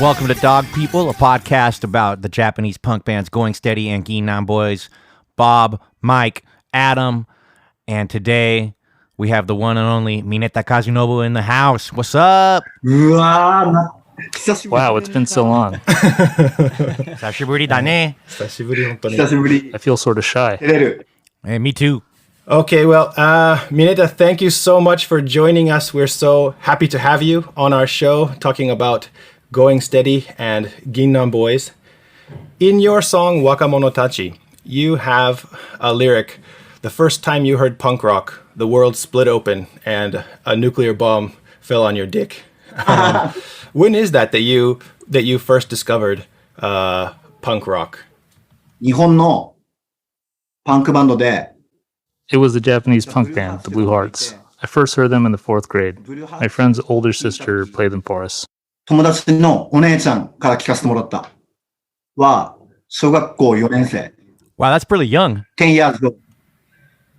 welcome to Dog People, a podcast about the Japanese punk bands Going Steady and Ging Nang Boyz. Bob, Mike, Adam, and today we have the one and only Mineta Kazunobu in the house. What's up? Wow, it's been so long. 久しぶりだね. I feel sort of shy. Hey, me too. Okay, well, Mineta, thank you so much for joining us. We're so happy to have you on our show talking about Going Steady and Ging Nang Boyz. In your song Wakamono Tachi, you have a lyric, the first time you heard punk rock, the world split open and a nuclear bomb fell on your dick. When is that you first discovered punk rock? 日本のパンクバンドで It was a Japanese punk band, the Blue Hearts. I first heard them in the 4th grade. My friend's older sister played them for us. 友達のお姉ちゃんから聞かせてもらったは小学校4年生 Wow, that's pretty young. 10 years old.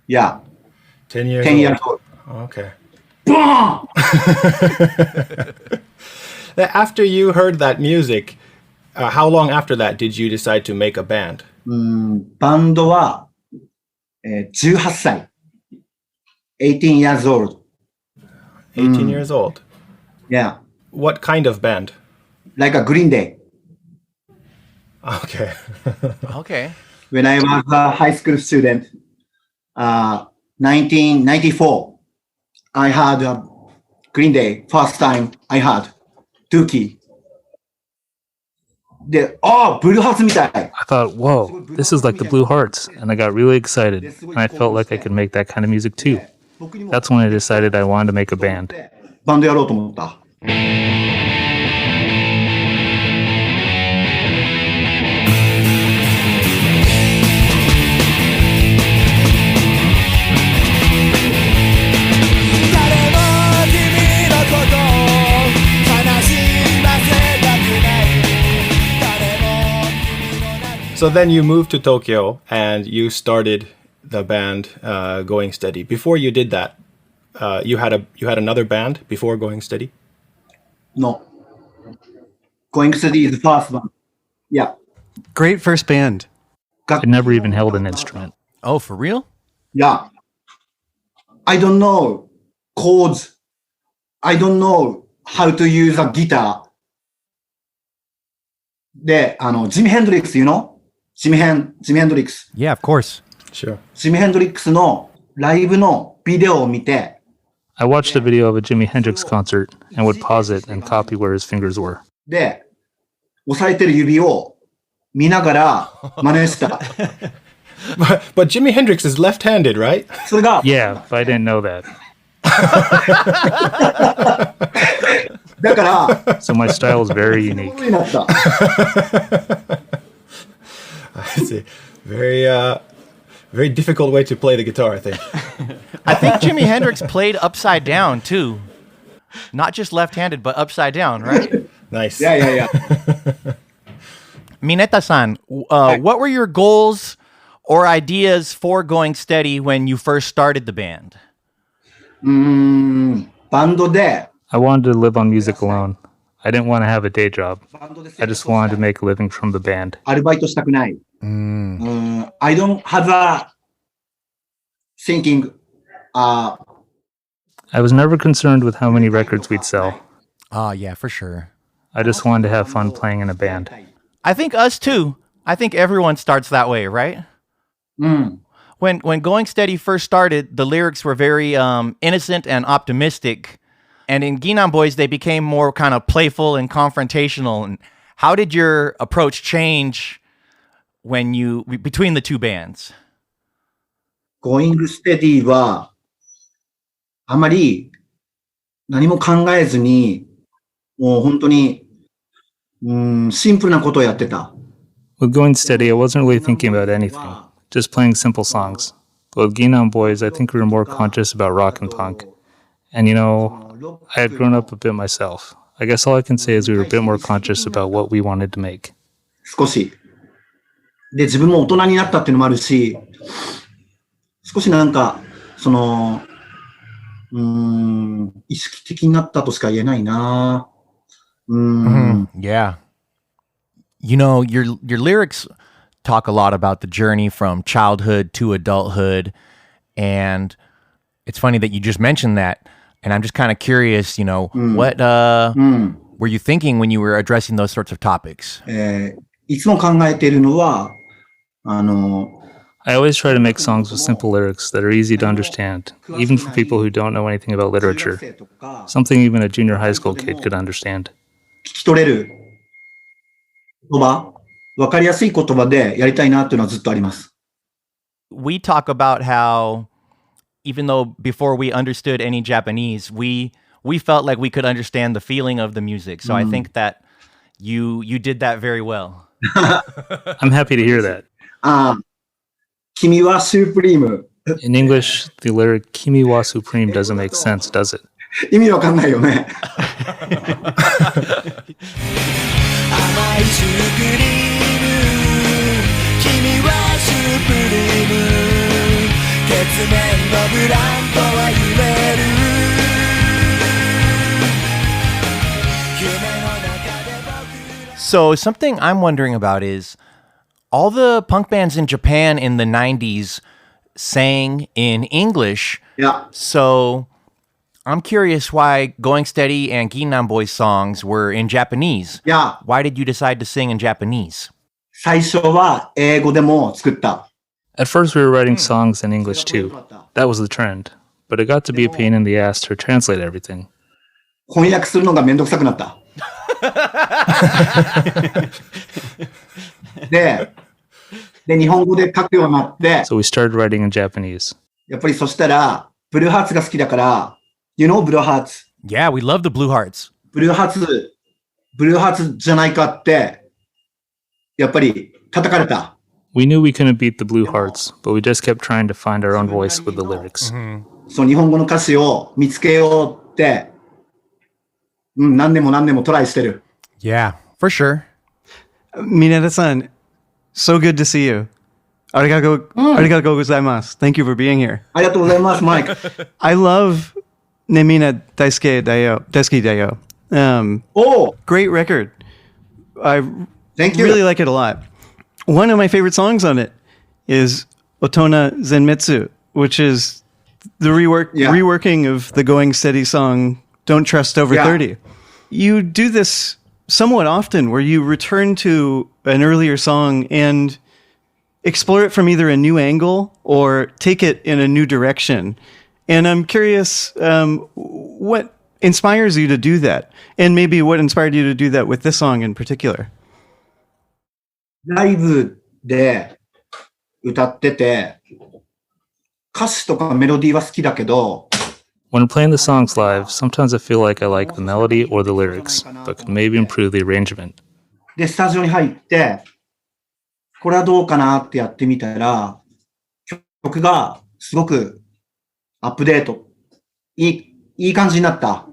Yeah. 10 years 10 old. years old. Okay. Boom! After you heard that music, how long after that did you decide to make a band? バンドは、18歳 18 years old. 18 years old. Yeah. What kind of band? Like a Green Day. Okay. Okay. When I was a high school student, 1994, I had a Green Day. First time I had Dookie. で、ブルーハーツみたい。 I thought, whoa, this is like the Blue Hearts. And I got really excited. And I felt like I could make that kind of music too. That's when I decided I wanted to make a band. バンドやろうと思った。So then you moved to Tokyo and you started the band Going Steady. Before you did that, you had another band before Going Steady? No. Going Steady is the first one. Yeah. Great first band. I never even held an instrument. Oh, for real? Yeah. I don't know chords. I don't know how to use a guitar. で、ジミ・ヘンドリックス、you know? ジミヘンドリックス。Yeah, of course. Sure. ジミ・ヘンドリックスのライブのビデオを見て、I watched a video of a Jimi Hendrix concert and would pause it and copy where his fingers were. で、押さえてる指を見ながら真似した。But Jimi Hendrix is left-handed, right? それが、Yeah, but I didn't know that. だから、 So my style is very unique. になった。I see. Very difficult way to play the guitar, I think. I think Jimi Hendrix played upside down too. Not just left-handed, but upside down, right? Nice. Yeah. Mineta-san, what were your goals or ideas for Going Steady when you first started the band? バンドで、 I wanted to live on music alone. I didn't want to have a day job. I just wanted to make a living from the band. アルバイトしたくない。I don't have a thinking. I was never concerned with how many records we'd sell. Oh, yeah, for sure. I just wanted to have fun playing in a band. I think us too. I think everyone starts that way, right? When Going Steady first started, the lyrics were very innocent and optimistic. And in Ging Nang Boyz, they became more kind of playful and confrontational. And how did your approach change between the two bands? Going Steady は、あまり何も考えずに、もう本当に、シンプルなことをやってた。With Going Steady, I wasn't really thinking about anything, just playing simple songs. But with Ging Nang Boyz, I think we were more conscious about rock and punk. And you know, I had grown up a bit myself. I guess all I can say is we were a bit more conscious about what we wanted to make. 少し。で、自分も大人になったっていうのもあるし、少しなんか、意識的になったとしか言えないな。Yeah. You know, your lyrics talk a lot about the journey from childhood to adulthood. And it's funny that you just mentioned that. And I'm just kind of curious, what were you thinking when you were addressing those sorts of topics? いつも考えているのは、I always try to make songs with simple lyrics that are easy to understand, even for people who don't know anything about literature. Something even a junior high school kid could understand. 聞き取れる言葉、わかりやすい言葉でやりたいなっていうのはずっとあります。We talk about how, even though before we understood any Japanese, we felt like we could understand the feeling of the music. So I think that you did that very well. I'm happy to hear that. 君はスープリーム。 In English, the lyric "Kimi wa supreme" doesn't make sense, does it? 意味わかんないよね。So something I'm wondering about is all the punk bands in Japan in the 90s sang in English. Yeah. So I'm curious why Going Steady and Ging Nang Boyz songs were in Japanese. Yeah. Why did you decide to sing in Japanese? 最初は英語でも作った。 At first, we were writing songs in English too. That was the trend. But it got to be a pain in the ass to translate everything. 翻訳するのがめんどくさくなった。で、日本語で書くようになって、 So we started writing in Japanese. やっぱりそしたら、ブルーハーツが好きだから、You know ブルーハーツ。 Yeah, we love the Blue Hearts. ブルーハーツじゃないかって、やっぱり叩かれた。 We knew we couldn't beat the Blue Hearts, but we just kept trying to find our own voice with the lyrics. そう、日本語の歌詞を見つけようって、何年もトライしてる。 Yeah, for sure. Mineta-san, so good to see you. Arigatou gozaimasu. Thank you for being here. ありがとうございます、マイク。 I love Nemina Daisuke Dayo. Oh, Great record. I thank you. really like it a lot. One of my favorite songs on it is Otona Zenmetsu, which is the reworking of the Going Steady song Don't Trust Over 30. You do this somewhat often where you return to an earlier song and explore it from either a new angle or take it in a new direction. And I'm curious what inspires you to do that, and maybe what inspired you to do that with this song in particular. ライブで歌ってて、歌詞とかメロディーは好きだけど、 When playing the songs live, sometimes I feel like I like the melody or the lyrics, but could maybe improve the arrangement. で、スタジオに入って、これはどうかなってやってみたら、曲がすごくアップデート、いい感じになった。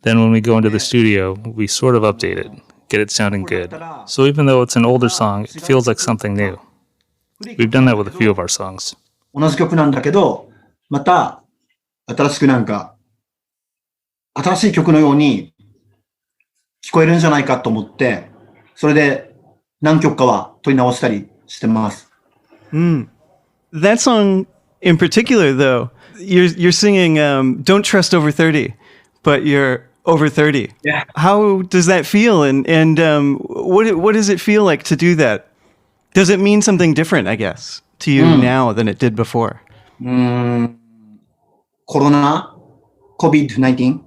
Then when we go into the studio, we sort of update it, get it sounding good. So even though it's an older song, it feels like something new. We've done that with a few of our songs. 同じ曲なんだけど、また新しく新しい曲のように聞こえるんじゃないかと思って、それで何曲かは取り直したりしてます。That song in particular, though, you're singing Don't Trust Over 30, but you're over 30. Yeah. How does that feel? And what does it feel like to do that? Does it mean something different, I guess, to you now than it did before? コロナ COVID-19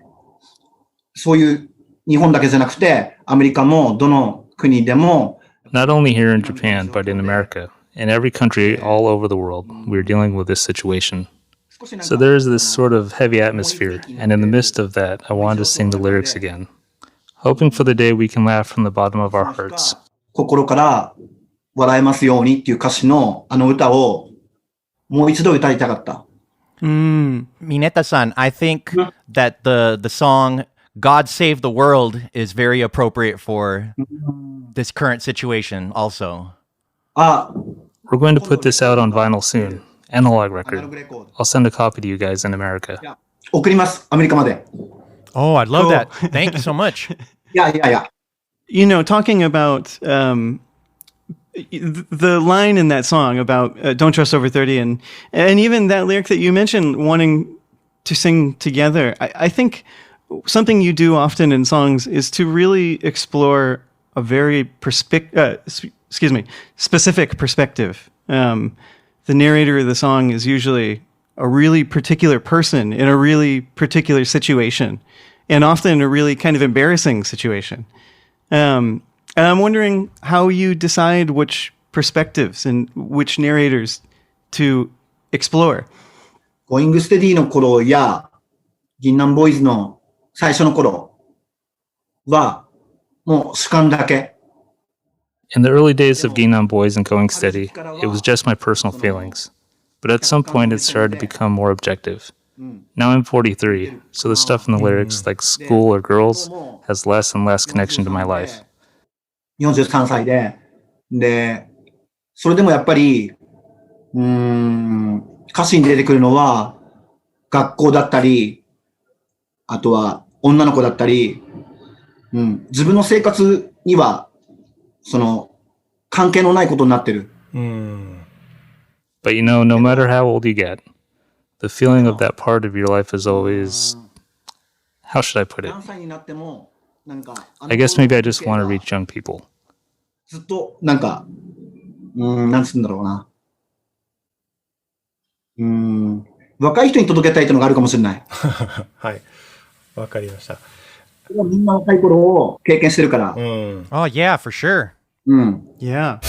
そういう日本だけじゃなくてアメリカもどの国でも Not only here in Japan, but in America. In every country all over the world, we're dealing with this situation. So there is this sort of heavy atmosphere, and in the midst of that, I wanted to sing the lyrics again, hoping for the day we can laugh from the bottom of our hearts. 心から笑えますようにっていう歌詞のあの歌をもう一度歌いたかった。Mineta-san, I think that the song God Save the World is very appropriate for this current situation also. We're going to put this out on vinyl soon, analog record. I'll send a copy to you guys in America. 送ります、アメリカまで。 Oh, I'd love that. Thank you so much. Yeah. You know, talking about the line in that song about don't trust over 30 and even that lyric that you mentioned wanting to sing together. I think something you do often in songs is to really explore a very specific perspective. The narrator of the song is usually a really particular person in a really particular situation, and often a really kind of embarrassing situation. And I'm wondering how you decide which perspectives and which narrators to explore. Going Steady の頃や、銀杏ボーイズの最初の頃は、もう主観だけ。In the early days of Ging Nang Boyz and Going Steady, it was just my personal feelings. But at some point, it started to become more objective. Now I'm 43, so the stuff in the lyrics, like school or girls, has less and less connection to my life. 43歳で、それでもやっぱり、歌詞に出てくるのは、学校だったり、あとは女の子だったり、自分の生活には、関係のないことになってる。But you know, no matter how old you get, the feeling of that part of your life is always, how should I put it? I guess maybe I just want to reach young people. ずっと、なんつうんだろうな。若い人に届けたいというのがあるかもしれない。はい。わかりました。みんな若い頃を経験してるから。Oh, yeah, for sure. Yeah.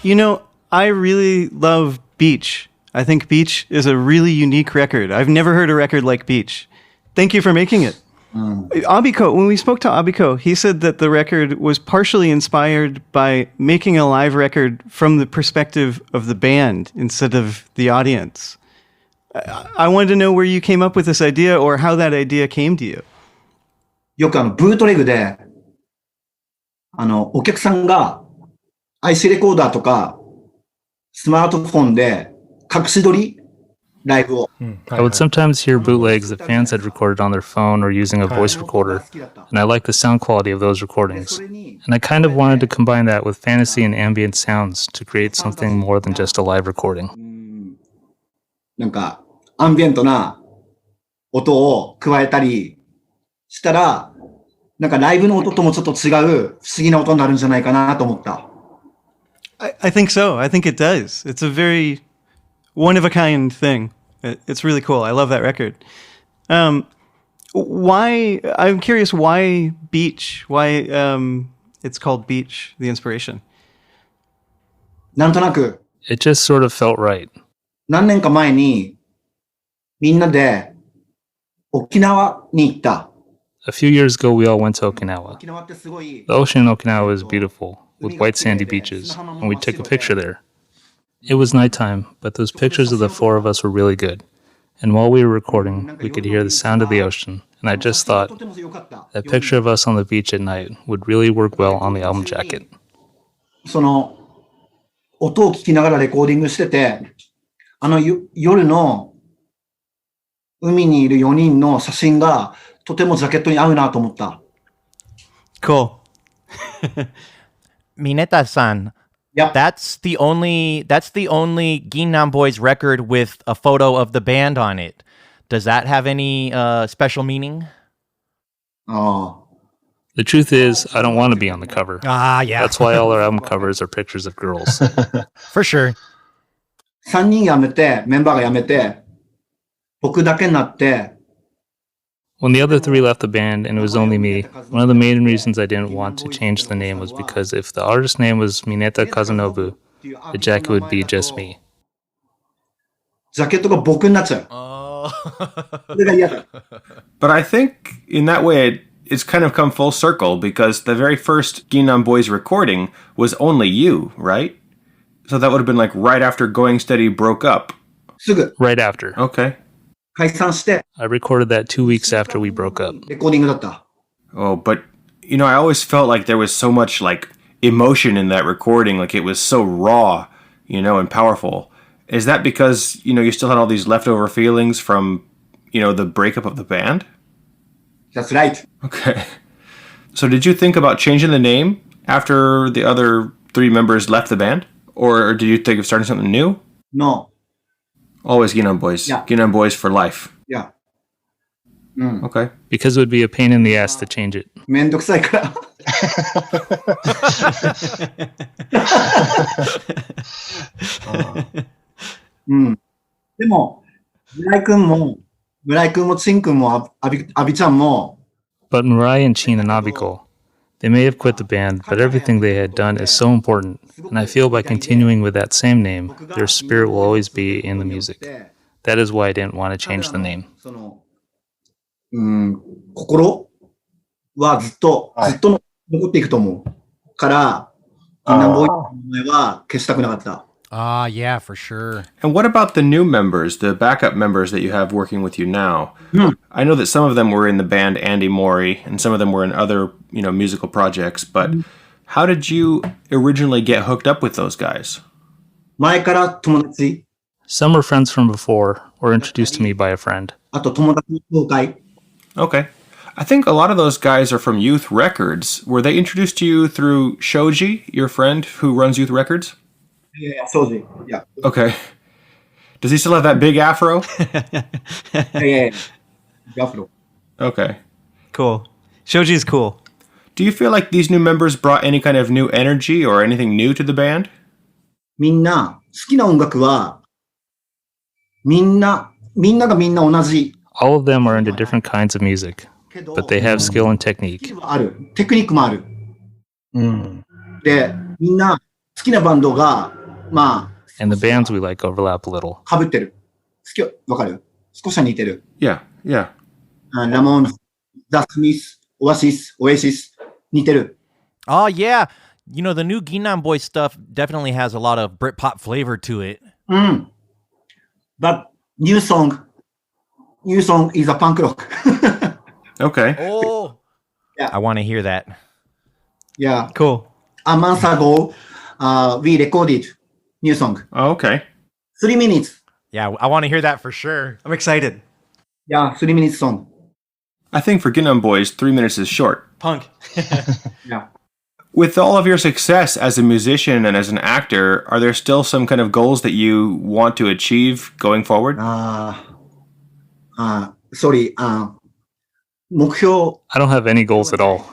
You know, I really love Beach. I think Beach is a really unique record. I've never heard a record like Beach. Thank you for making it. Abiko, when we spoke to Abiko, he said that the record was partially inspired by making a live record from the perspective of the band instead of the audience. I wanted to know where you came up with this idea or how that idea came to you. よくブートレグで、お客さんが IC レコーダーとか、スマートフォンで隠し撮り I would sometimes hear bootlegs that fans had recorded on their phone or using a voice recorder, and I liked the sound quality of those recordings. And I kind of wanted to combine that with fantasy and ambient sounds to create something more than just a live recording. なんか、アンビエントな音を加えたりしたら、なんかライブの音ともちょっと違う不思議な音になるんじゃないかなと思った。I think so. I think it does. It's a very one-of-a-kind thing. It's really cool. I love that record. I'm curious, why Beach? Why it's called Beach, the inspiration? なんとなく。 It just sort of felt right. 何年か前に、みんなで沖縄に行った。A few years ago, we all went to Okinawa. The ocean in Okinawa is beautiful, with white sandy beaches, and we took a picture there. It was nighttime, but those pictures of the four of us were really good. And while we were recording, we could hear the sound of the ocean, and I just thought that picture of us on the beach at night would really work well on the album jacket. その音を聞きながらレコーディングしてて、夜の海にいる4人の写真がとてもジャケットに合うなと思った。Cool. Mineta-san. Yep. That's the only Ging Nang Boyz record with a photo of the band on it. Does that have any special meaning? Oh. The truth is, I don't want to be on the cover. Ah, yeah. That's why all our album covers are pictures of girls. For sure. 3人辞めて、メンバーが辞めて、僕だけになって、When the other three left the band and it was only me, one of the main reasons I didn't want to change the name was because if the artist's name was Mineta Kazunobu, the jacket would be just me. ジャケットが僕になっちゃう。それが嫌だ。But I think in that way it's kind of come full circle because the very first Ging Nang Boyz recording was only you, right? So that would have been like right after Going Steady broke up. すぐ。 Right after. Okay. 解散して。 I recorded that 2 weeks after we broke up. レコーディングだった。Oh, but I always felt like there was so much like emotion in that recording, like it was so raw, and powerful. Is that because, you still had all these leftover feelings from, the breakup of the band? That's right. Okay. So did you think about changing the name after the other 3 members left the band? Or did you think of starting something new? No. Always Ging Nang Boyz. Yeah. Ging Nang Boyz for life. Yeah. Okay. Because it would be a pain in the ass to change it. めんどくさいから。でも、村井くんも、ツインくんも、アビちゃんも、But Mirai and Chin and Abiko, they may have quit the band, but everything they had done is so important, and I feel by continuing with that same name, their spirit will always be in the music. That is why I didn't want to change the name. 心はずっと残っていくと思うから、銀杏ボーイズの名前は消したくなかった。Yeah, for sure. And what about the new members, the backup members that you have working with you now? I know that some of them were in the band Andy Mori, and some of them were in other, musical projects, but how did you originally get hooked up with those guys? 前から友達、 Some were friends from before, or introduced to me by a friend. あと友達の紹介。Okay. I think a lot of those guys are from Youth Records. Were they introduced to you through Shoji, your friend who runs Youth Records? Yeah, Shoji. Yeah. Okay. Does he still have that big afro? Yeah. Afro. Okay. Cool. Shoji's cool. Do you feel like these new members brought any kind of new energy or anything new to the band? みんな、好きな音楽は、みんながみんな同じ。 All of them are into different kinds of music, but they have skill and technique. ある。テクニックもある。で、みんな好きなバンドが、And the bands we like overlap a little. 被ってる。わかる？少しは似てる。Yeah. ラモーンズ、ザ・スミス、オアシス、似てる。Oh, yeah. The new Ging Nang Boyz stuff definitely has a lot of Britpop flavor to it. But new song is a punk rock. Okay. Oh. Yeah. I want to hear that. Yeah. Cool. A month ago, we recorded new song. Oh, okay. 3 minutes. Yeah, I want to hear that for sure. I'm excited. Yeah, 3 minutes song. I think for Ging Nang Boyz, 3 minutes is short. Punk. Yeah. With all of your success as a musician and as an actor, are there still some kind of goals that you want to achieve going forward? Sorry. 目標。 I don't have any goals at all.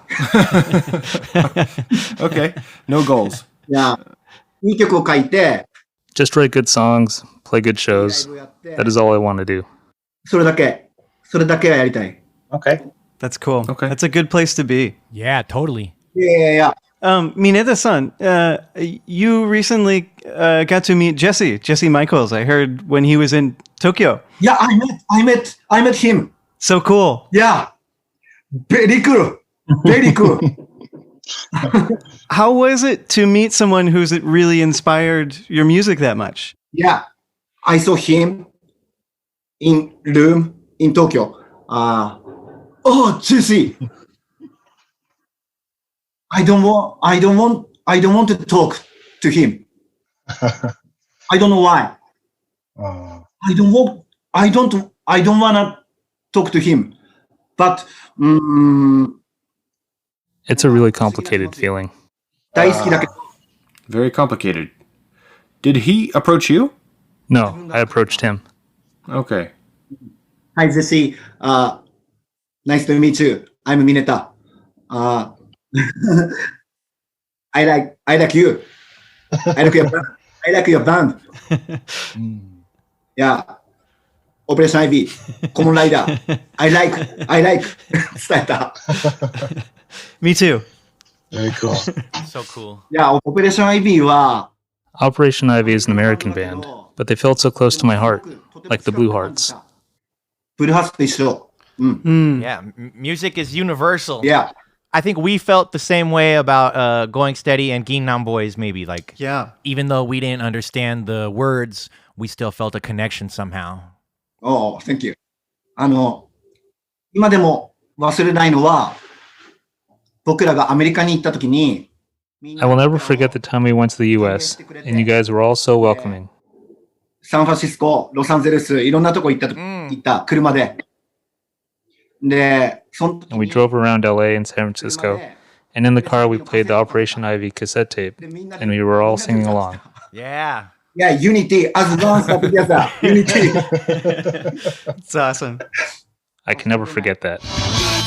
Okay. No goals. Yeah. いい曲を書いて、 Just write good songs, play good shows. That is all I want to do. それだけはやりたい。Okay. That's cool. Okay. That's a good place to be. Yeah, totally. Yeah. Mineta-san, you recently got to meet Jesse Michaels. I heard when he was in Tokyo. Yeah, I met him. So cool. Yeah. Very cool. Very cool. How was it to meet someone who's really inspired your music that much? Yeah. I saw him in room in Tokyo. Oh, Jesse. I don't want to talk to him. I don't know why. I don't want to talk to him. But It's a really complicated feeling. 大好きだけど Very complicated. Did he approach you? No, I approached him. Okay. Hi, Jesse. Nice to meet you. I'm Mineta. I like you. I like your band. Yeah. Operation Ivy. Common Rider. I like. 伝えた。Me too. Very cool. So cool. いや、Operation Ivy は Operation Ivy is an American band, but they felt so close to my heart, like the Blue Hearts. ブルーハーツと一緒。Yeah, music is universal. Yeah. I think we felt the same way about Going Steady and Ging Nang Boyz, maybe. Like, Yeah. even though we didn't understand the words, we still felt a connection somehow. Oh, thank you. 今でも忘れないのは、僕らがアメリカに行った時に、I will never forget the time we went to the US, and you guys were all so welcoming. サンフランシスコ、ロサンゼルス、いろんなとこ行った車で。で、その時 And we drove around LA and San Francisco, and in the car we played the Operation Ivy cassette tape, and we were all singing along. Yeah. Yeah, unity as one step together. Unity. It's awesome. I can never forget that.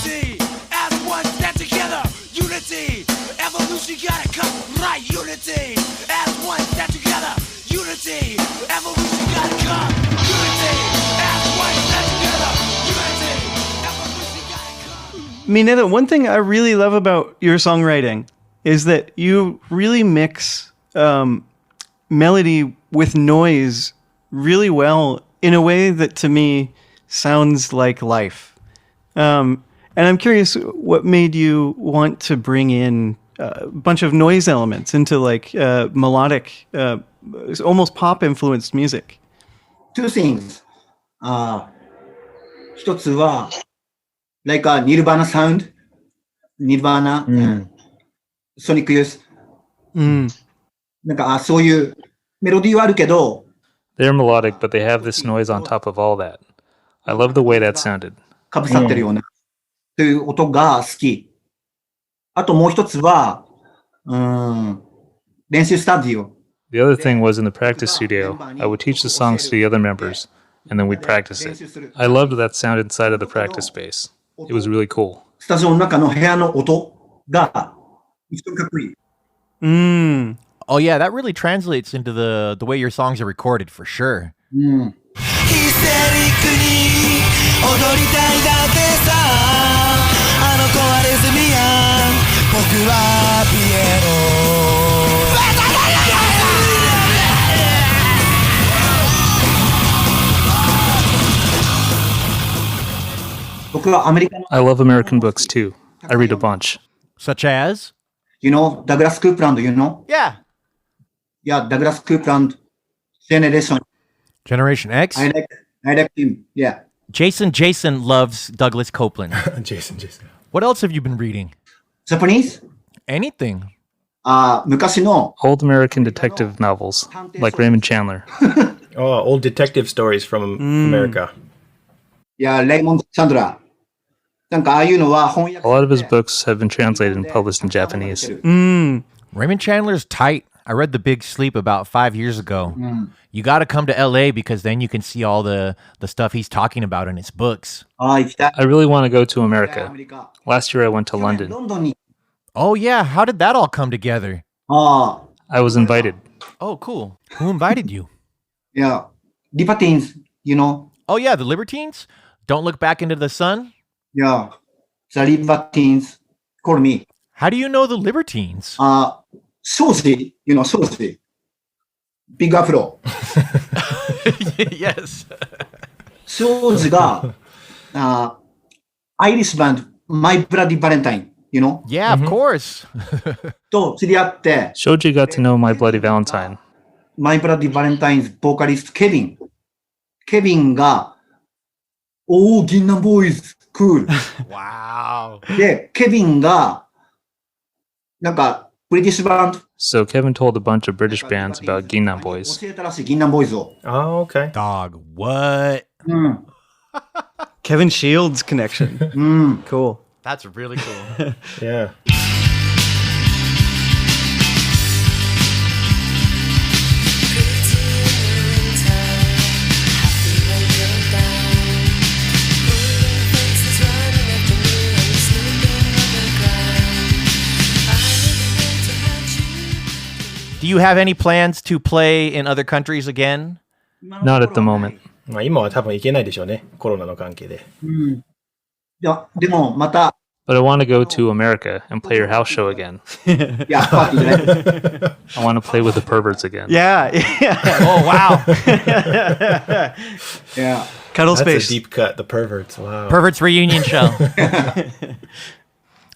Unity, as one stand together. Unity, evolution gotta come right. Unity, as one stand together. Unity, evolution gotta come. Unity, as one stand together. Unity, evolution gotta come. Mineta, one thing I really love about your songwriting is that you really mix melody with noise really well in a way that to me sounds like life. And I'm curious what made you want to bring in a bunch of noise elements into like melodic, almost pop influenced music. Two things. 一つは、like a Nirvana sound. Nirvana. Sonic Youth. なんか、そういうメロディーはあるけど、 They're melodic, but they have this noise on top of all that. I love the way that sounded. かぶさってるような、という音が好き。あともう一つは、練習スタジオ。The other thing was in the practice studio, I would teach the songs to the other members, and then we'd practice it. I loved that sound inside of the practice space. It was really cool. スタジオの中の部屋の音が、一番かっこいい。Oh yeah, that really translates into the way your songs are recorded for sure. ヒステリックに踊りたいだってさあの子はレズミアン僕はピエロ僕はアメリカの、I love American books too. I read a bunch. Such as? you know, ダグラス・クープランド、you know? Yeah. Yeah, ダグラス・クープランド、Generation. Generation X? I like him, yeah. Jason loves Douglas Copeland. Jason. What else have you been reading? Japanese? Anything. 昔の、 Old American detective novels, like Raymond Chandler. Oh, old detective stories from America. いや、レイモンド・チャンドラー。なんかああいうのは翻 A 訳 lot of his books have been translated and published in Japanese. Raymond Chandler's tight. I read The Big Sleep about 5 years ago. You got to come to LA because then you can see all the stuff he's talking about in his books. 行きたい。 I really want to go to America. アメリカ。 Last year I went to ロ London. ンドンに。 Oh yeah, how did that all come together? I was invited. Oh, cool. Who invited you? いや、リバティーンズ、you know? Oh yeah, the Libertines? Don't look back into the sun? いや、The Libertines call me. How do you know the Libertines? 庄司、you know, 庄司。ビッグアフロ。Yes. 庄司が、アイリッシュバンド、My Bloody Valentine, you know? Yeah, of course. と知り合って、 Shoji got to know My Bloody Valentine. My Bloody Valentine's ボーカリスト、ケビン。ケビンが、銀南ボーイズ、クール。 Wow. で、ケビンが、なんか、ブリティッシュバンド、 So Kevin told a bunch of British bands about Ging Nang Boyz. 教えたらしい、銀南ボーイズを。 Oh, okay. Dog, what? Kevin Shields connection. Cool. That's really cool. Yeah. Do you have any plans to play in other countries again? Not at the moment. まあ今は多分行けないでしょうね。コロナの関係で。いや、でも、また、 But I want to go to America and play your house show again. いや、パーティーじゃない。 I want to play with the perverts again. Yeah. Oh, wow. いや、 Cuddle That's a space. deep cut. The perverts. Wow. Perverts reunion show.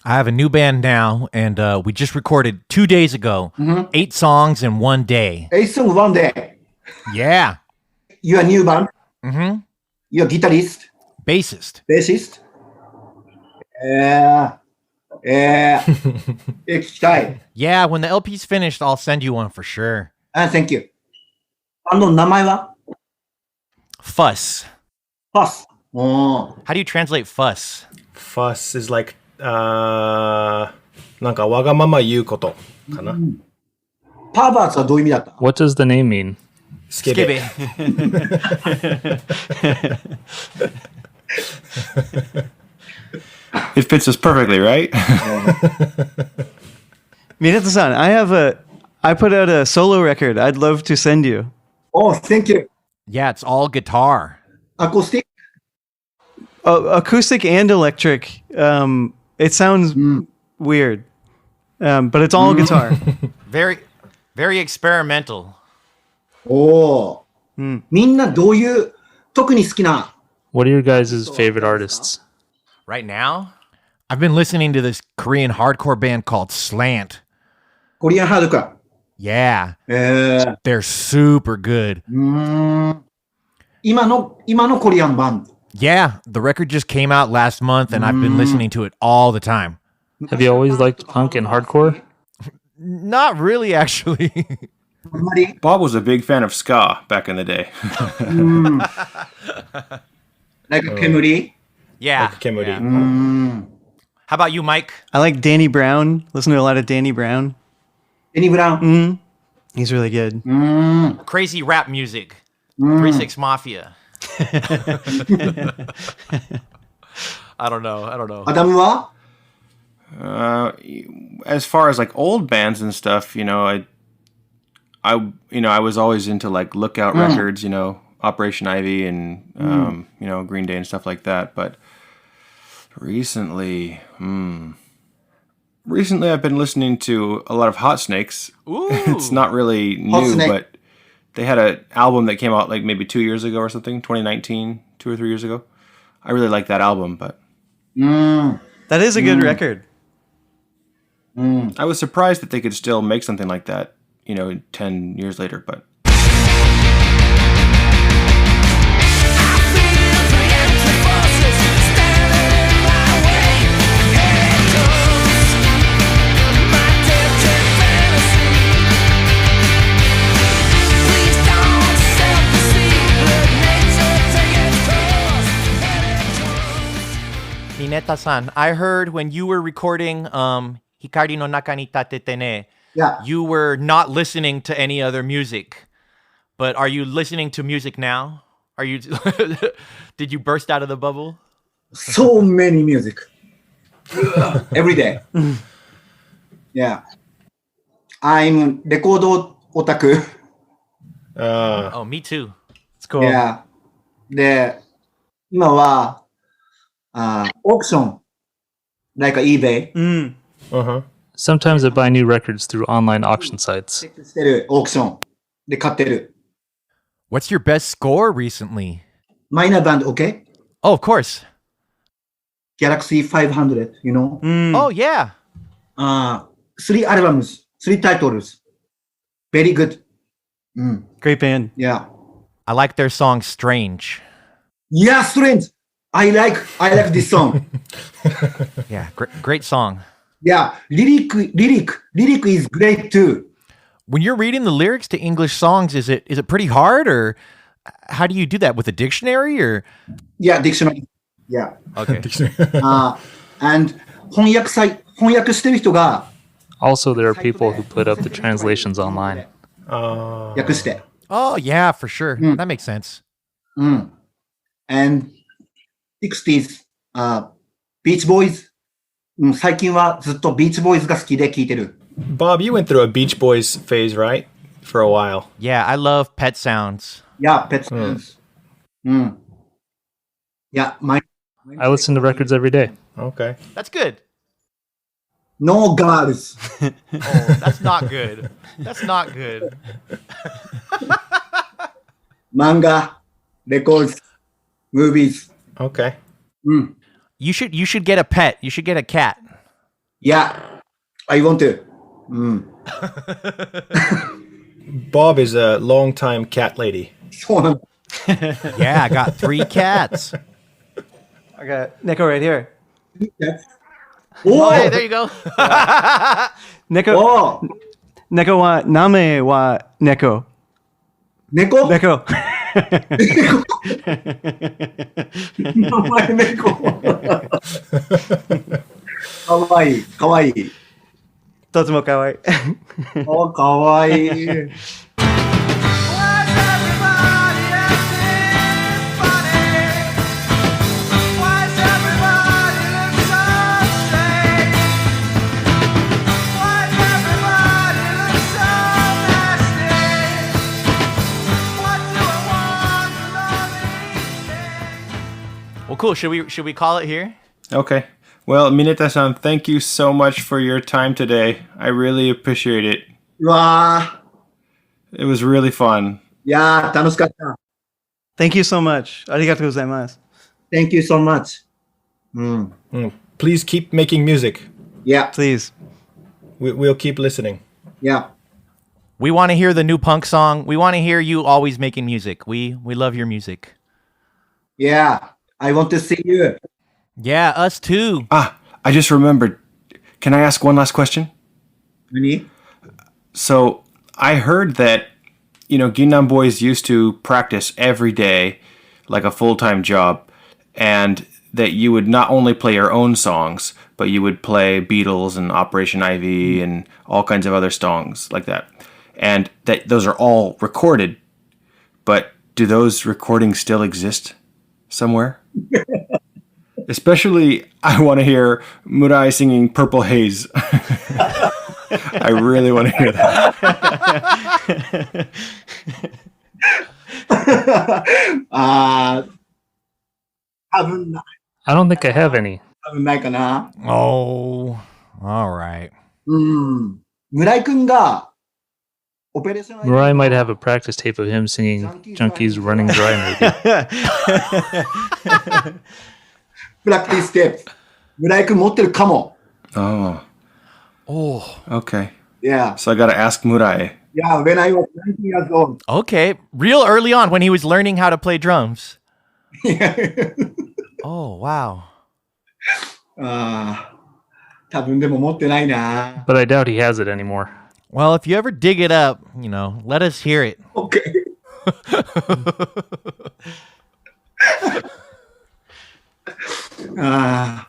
I have a new band now, and we just recorded 2 days ago. 8 songs in 1 day. 8 song one day. Yeah. You are new band? Mm-hmm. You are guitarist? Bassist. Bassist? Yeah. 聞きたい。Yeah, when the LP's finished, I'll send you one for sure. Thank you. バンドの名前は Fuss. Fuss. おー How do you translate fuss? Fuss is like なんかわがまま言うことかな。パーバーツはどういう意味だった What does the name mean? Skibbe. It fits us perfectly, right? Mineta-san, I put out a solo record. I'd love to send you. Oh, thank you. Yeah, it's all guitar. Acoustic? Acoustic and electric. It sounds weird, but it's all guitar. Very, very experimental. おーみんなどういう特に好きな What are your guys' favorite artists? Right now, I've been listening to this Korean hardcore band called Slant. コリアンハードか Yeah, they're super good. 今のコリアンバンド Yeah, the record just came out last month and I've been listening to it all the time. Have you always liked punk and hardcore? Not really, actually. あんまり Bob was a big fan of ska back in the day. like 煙 Yeah. Like Kemuri. yeah. How about you, Mike? I like Danny Brown. Listen to a lot of Danny Brown. エニブラウン He's really good. Crazy rap music. 3-6 Mafia. I don't know. アダムは As far as like old bands and stuff, I was always into like Lookout Records, Operation Ivy and Green Day and stuff like that. But recently I've been listening to a lot of Hot Snakes. Ooh. It's not really Hot new, Snake. but they had an album that came out like maybe 2 years ago or something, 2019, 2 or 3 years ago. I really like that album, but That is a good record. I was surprised that they could still make something like that, 10 years later, but Mineta-san, I heard when you were recording Hikari no Naka ni Tatete ne, Yeah. you were not listening to any other music. But are you listening to music now? Are you Did you burst out of the bubble? So many music. Every day. Yeah. I'm レコードオタク。 Oh, me too. It's cool. Yeah. で、今は、オークション、like eBay Uh-huh. Sometimes I buy new records through online auction sites. してる、オークションで買ってる。 What's your best score recently? マイナーバンド、OK? Oh, of course. Galaxy 500, you know? Oh, yeah. 3 albums, 3 titles. Very good. Great band. Yeah. I like their song Strange. Yeah, strange. I like this song. Yeah, great song. Yeah, lyric is great too. When you're reading the lyrics to English songs, is it pretty hard, or how do you do that with a dictionary, or? Yeah, dictionary. Yeah. Okay. And 翻訳してる人が Also, there are people who put up the translations online. 訳して。 Oh yeah, for sure. That makes sense. And 60s, Beach Boys. 最近はずっと Beach Boys が好きで聴いてる。 Bob, you went through a Beach Boys phase, right? For a while. Yeah, I love Pet Sounds. Yeah, Pet Sounds. Yeah, I listen to records every day. Okay. That's good. No girls. Oh, that's not good. That's not good. Manga, records, movies. Okay. You should get a pet. You should get a cat. Yeah, I want to. Bob is a long-time cat lady. そうなの。 Yeah, I got 3 cats. I got Nico right here. お Hey, there you go. Neko, お neko wa name wa neko. 猫 Neko. 名前猫。かわいい、かわいい。 Totsumo kawaii. お、かわいい。 Well, cool. Should we call it here? Okay. Well, Mineta-san, thank you so much for your time today. I really appreciate it. うわ It was really fun. ー、いやー、楽しかった。 Thank you so much. Arigatou gozaimasu. Thank you so much. うん。 Please keep making music. Yeah, Please. We'll keep listening. yeah. We want to hear the new punk song. We want to hear you always making music. We love your music. Yeah, I want to see you. Yeah, us too. Ah, I just remembered. Can I ask one last question? 何 So I heard that, Ging Nang Boyz used to practice every day, like a full-time job, and that you would not only play your own songs, but you would play Beatles and Operation Ivy and all kinds of other songs like that. And that those are all recorded, but do those recordings still exist somewhere? Especially, I want to hear Murai singing Purple Haze. I really want to hear that. あー、多分な、 I don't think I have any. 多分ないかな。 Oh, all right. うん。村井くんが、オペレーション Mariah might have a practice tape of him singing Junkie's Running Dry movie. プラクティステープ。村井くん持ってるかも。 Oh, Oh, okay. Yeah. So I got to ask Murai. Yeah, when I was 19 years old. okay. Real early on when he was learning how to play drums. Oh, wow. あー、多分でも持ってないな。 But I doubt he has it anymore. Well, if you ever dig it up, let us hear it. OK。あ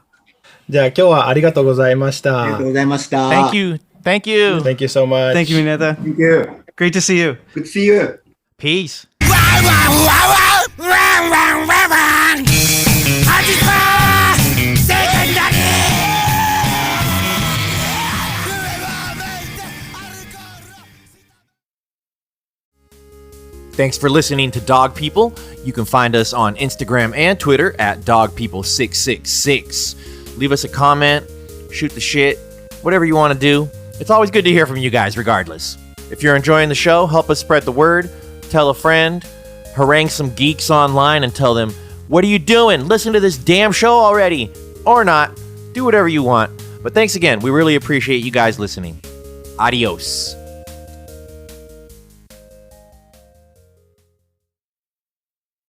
じゃあ今日はありがとうございましー、ありがたとう。ございました。 Thank you. Thank you. Thank you so much. Thank you, Mineta. Thank you. Great to see you. Good to see you. Peace. Thanks for listening to Dog People. You can find us on Instagram and Twitter at DogPeople666. Leave us a comment, shoot the shit, whatever you want to do. It's always good to hear from you guys, regardless. If you're enjoying the show, help us spread the word, tell a friend, harangue some geeks online and tell them, what are you doing? Listen to this damn show already. Or not. Do whatever you want. But thanks again. We really appreciate you guys listening. Adios.